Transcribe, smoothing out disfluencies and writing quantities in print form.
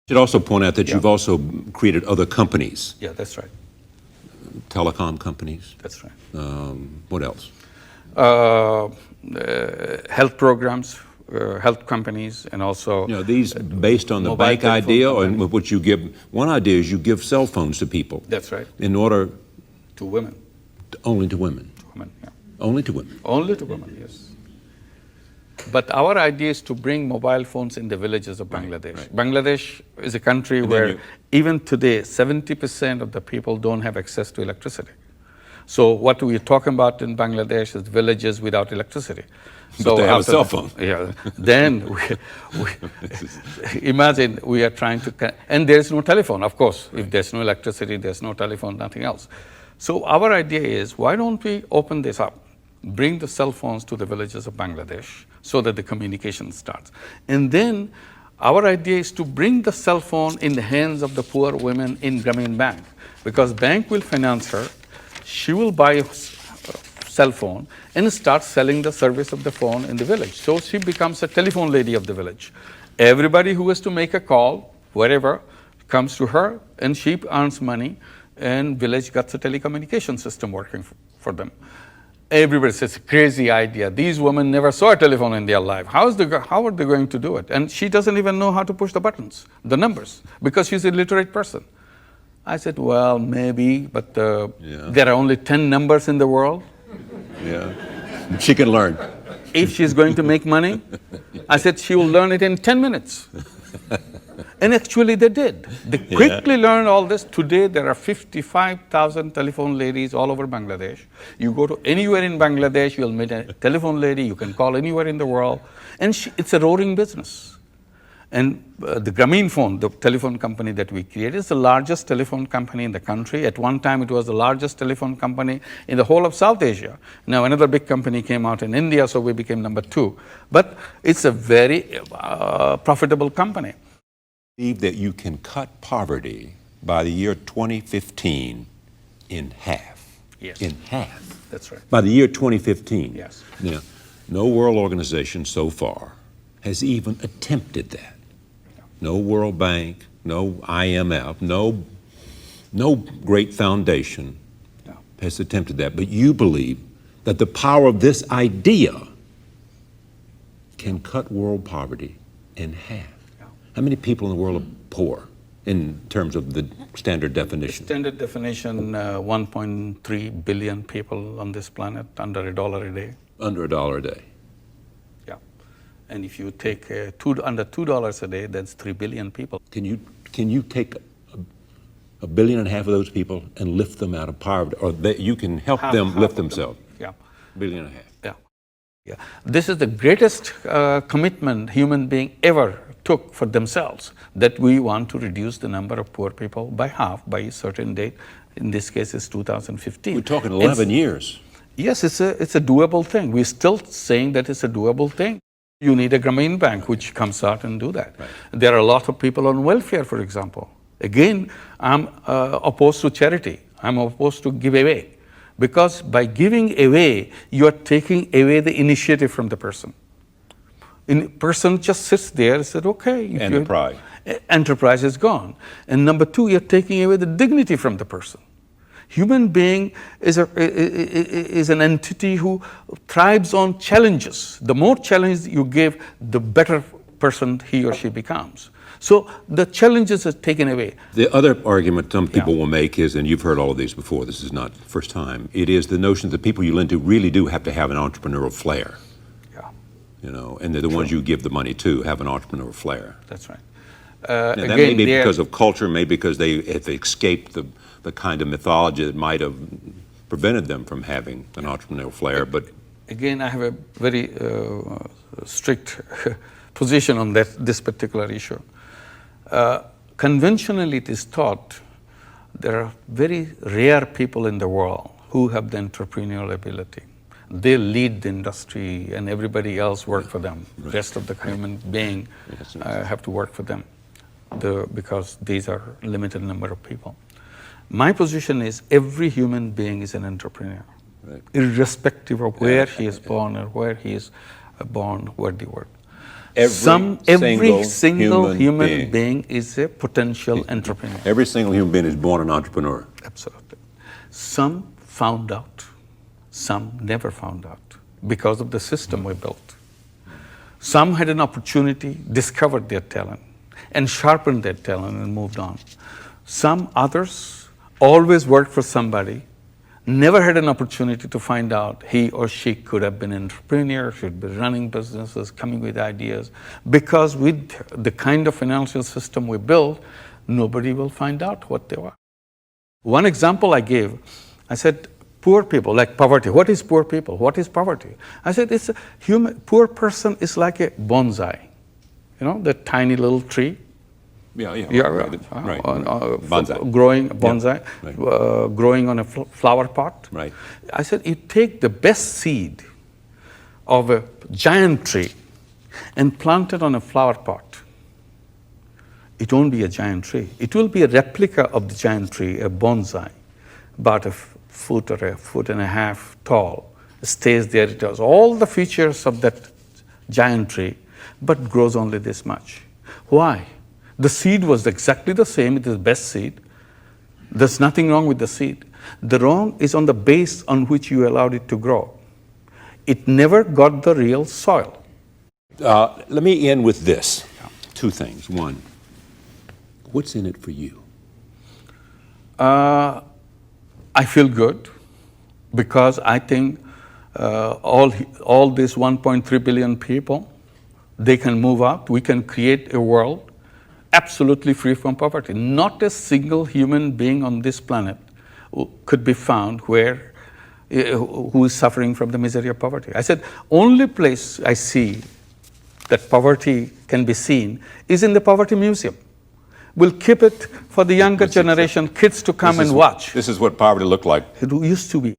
Should also point out that you've also created other companies. Yeah, that's right. Telecom companies. That's right. What else? Health programs, health companies, and also these based on the bank idea, or what you give. One idea is you give cell phones to people. That's right. In order to women. Only to women. To women, yeah. Only to women. Only to women, yes. But our idea is to bring mobile phones in the villages of Bangladesh. Right. Bangladesh is a country where even today 70% of the people don't have access to electricity. So what we're talking about in Bangladesh is villages without electricity. So they have a cell phone. Yeah. Then imagine we are trying to, and there's no telephone, of course. If there's no electricity, there's no telephone, nothing else. So our idea is, why don't we open this up? Bring the cell phones to the villages of Bangladesh so that the communication starts. And then our idea is to bring the cell phone in the hands of the poor women in Grameen Bank, because bank will finance her. She will buy a cell phone and start selling the service of the phone in the village. So she becomes a telephone lady of the village. Everybody who has to make a call, wherever, comes to her, and she earns money, and village gets a telecommunication system working for them. Everybody says, crazy idea. These women never saw a telephone in their life. How are they going to do it? And she doesn't even know how to push the buttons, the numbers, because she's a literate person. I said, well, maybe, but there are only 10 numbers in the world. Yeah, she can learn. If she's going to make money, I said she will learn it in 10 minutes. And actually they did. They quickly learned all this. Today there are 55,000 telephone ladies all over Bangladesh. You go to anywhere in Bangladesh, you'll meet a telephone lady. You can call anywhere in the world. And it's a roaring business. And the Grameen Phone, the telephone company that we created, is the largest telephone company in the country. At one time, it was the largest telephone company in the whole of South Asia. Now, another big company came out in India, so we became number 2. But it's a very profitable company. I believe that you can cut poverty by the year 2015 in half. Yes. In half. That's right. By the year 2015. Yes. Now, no world organization so far has even attempted that. No World Bank, no IMF, no great foundation has attempted that. But you believe that the power of this idea can cut world poverty in half. How many people in the world are poor in terms of the standard definition? Standard definition, 1.3 billion people on this planet, under $1 a day. Under $1 a day. Yeah. And if you take under $2 a day, that's 3 billion people. Can you take a billion and a half of those people and lift them out of poverty, or you can help them lift themselves? Yeah. Billion and a half. Yeah. Yeah. This is the greatest commitment human being ever took for themselves, that we want to reduce the number of poor people by half by a certain date. In this case, it's 2015. We're talking 11 years. Yes, it's a doable thing. We're still saying that it's a doable thing. You need a Grameen Bank which comes out and do that. Right. There are a lot of people on welfare, for example. Again, I'm opposed to charity. I'm opposed to give away. Because by giving away, you are taking away the initiative from the person. The person just sits there and said, okay. And the pride. Enterprise is gone. And number 2, you're taking away the dignity from the person. Human being is an entity who thrives on challenges. The more challenge you give, the better person he or she becomes. So the challenges are taken away. The other argument some people will make is, and you've heard all of these before, this is not the first time, it is the notion that the people you lend to really do have to have an entrepreneurial flair. Yeah. And they're the ones you give the money to have an entrepreneurial flair. That's right. That may be because of culture, maybe because they have escaped the kind of mythology that might have prevented them from having an entrepreneurial flair. But again, I have a very strict position on this particular issue. Conventionally, it is thought there are very rare people in the world who have the entrepreneurial ability. They lead the industry and everybody else work for them. The rest of the human being have to work for them because these are limited number of people. My position is every human being is an entrepreneur, irrespective of where he is born or where he is born, where they work. Every single human being. being is a potential entrepreneur. Every single human being is born an entrepreneur. Absolutely. Some found out, some never found out because of the system we built. Some had an opportunity, discovered their talent, and sharpened their talent and moved on. Some others always worked for somebody, never had an opportunity to find out he or she could have been an entrepreneur, should be running businesses, coming with ideas. Because with the kind of financial system we built, nobody will find out what they are. One example I gave, I said, poor people, like poverty. What is poor people? What is poverty? I said, it's a poor person is like a bonsai. You know, the tiny little tree. Yeah, Right. Bonsai. Growing bonsai, Yeah, right. Growing on a flower pot. Right. I said, you take the best seed of a giant tree and plant it on a flower pot. It won't be a giant tree. It will be a replica of the giant tree, a bonsai, about a foot or a foot and a half tall. It stays there. It has all the features of that giant tree, but grows only this much. Why? The seed was exactly the same. It is the best seed. There's nothing wrong with the seed. The wrong is on the base on which you allowed it to grow. It never got the real soil. Let me end with this. Two things. One, what's in it for you? I feel good because I think all these 1.3 billion people, they can move out. We can create a world absolutely free from poverty. Not a single human being on this planet could be found who is suffering from the misery of poverty. I said, only place I see that poverty can be seen is in the Poverty Museum. We'll keep it for the younger generation, kids to come and watch. This is what poverty looked like. It used to be.